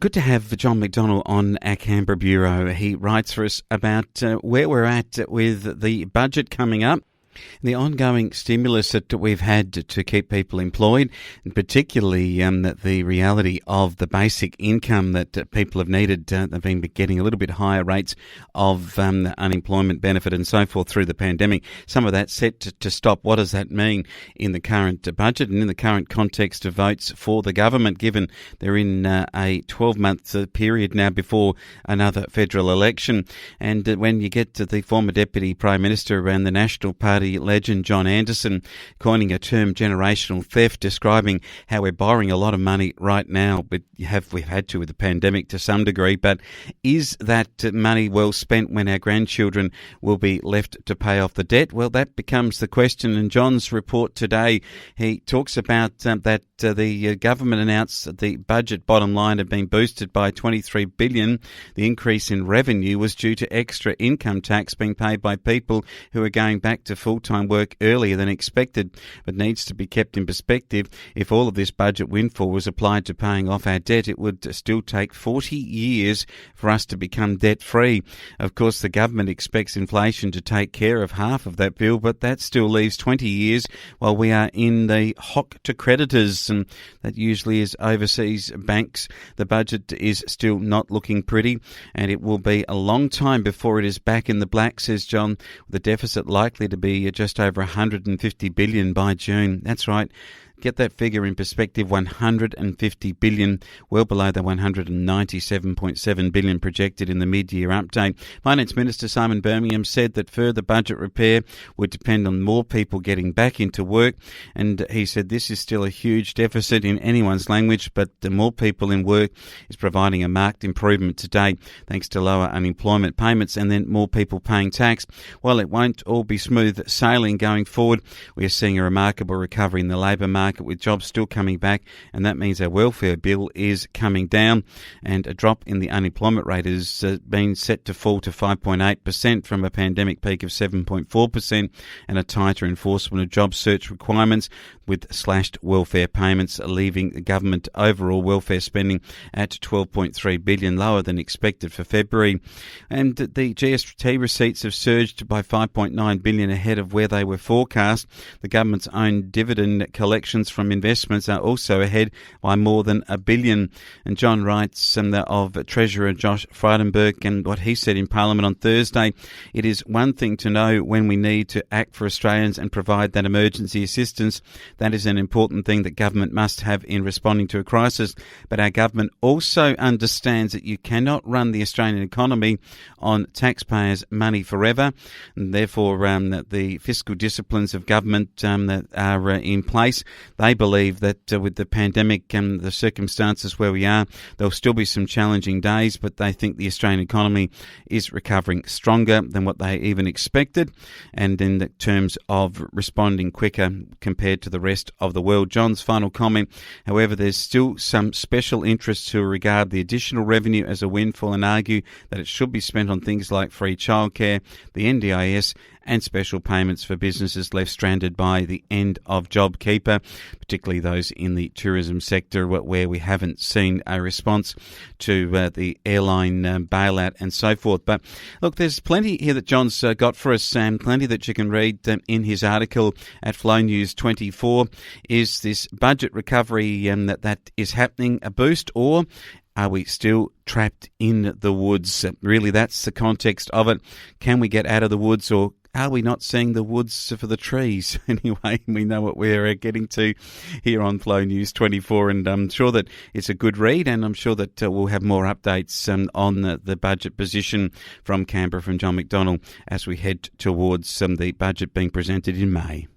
Good to have John McDonnell on our Canberra Bureau. He writes for us about where we're at with the budget coming up, the ongoing stimulus that we've had to keep people employed, and particularly the reality of the basic income that people have needed. They've been getting a little bit higher rates of unemployment benefit and so forth through the pandemic. Some of that set to stop. What does that mean in the current budget and in the current context of votes for the government, given they're in a 12-month period now before another federal election? And when you get to the former Deputy Prime Minister and the National Party legend John Anderson coining a term generational theft, describing how we're borrowing a lot of money right now, but we've had to with the pandemic to some degree. But is that money well spent when our grandchildren will be left to pay off the debt? Well, that becomes the question. In John's report today, he talks about that the government announced that the budget bottom line had been boosted by $23 billion. The increase in revenue was due to extra income tax being paid by people who are going back to full-time work earlier than expected, but needs to be kept in perspective. If all of this budget windfall was applied to paying off our debt, it would still take 40 years for us to become debt-free. Of course, the government expects inflation to take care of half of that bill, but that still leaves 20 years while we are in the hock to creditors, and that usually is overseas banks. The budget is still not looking pretty, and it will be a long time before it is back in the black, says John, with the deficit likely to be just over $150 billion by June. That's right. Get that figure in perspective, $150 billion, well below the $197.7 billion projected in the mid-year update. Finance Minister Simon Birmingham said that further budget repair would depend on more people getting back into work, and he said this is still a huge deficit in anyone's language, but the more people in work is providing a marked improvement today, thanks to lower unemployment payments and then more people paying tax. While it won't all be smooth sailing going forward, we are seeing a remarkable recovery in the labour market, with jobs still coming back, and that means our welfare bill is coming down, and a drop in the unemployment rate has been set to fall to 5.8% from a pandemic peak of 7.4%, and a tighter enforcement of job search requirements with slashed welfare payments, leaving the government overall welfare spending at $12.3 billion, lower than expected for February. And the GST receipts have surged by $5.9 billion ahead of where they were forecast. The government's own dividend collections from investments are also ahead by more than $1 billion. And John writes of Treasurer Josh Frydenberg and what he said in Parliament on Thursday: it is one thing to know when we need to act for Australians and provide that emergency assistance. That is an important thing that government must have in responding to a crisis. But our government also understands that you cannot run the Australian economy on taxpayers' money forever, and therefore the fiscal disciplines of government that are in place. They believe that with the pandemic and the circumstances where we are, there'll still be some challenging days, but they think the Australian economy is recovering stronger than what they even expected, and in the terms of responding quicker compared to the rest of the world. John's final comment: however, there's still some special interests who regard the additional revenue as a windfall and argue that it should be spent on things like free childcare, the NDIS, and special payments for businesses left stranded by the end of JobKeeper, particularly those in the tourism sector where we haven't seen a response to the airline bailout and so forth. But look, there's plenty here that John's got for us, and plenty that you can read in his article at Flow News 24. Is this budget recovery that is happening a boost, or are we still trapped in the woods? Really, that's the context of it. Can we get out of the woods, or are we not seeing the woods for the trees? Anyway, we know what we're getting to here on Flow News 24, and I'm sure that it's a good read, and I'm sure that we'll have more updates on the budget position from Canberra from John McDonnell as we head towards the budget being presented in May.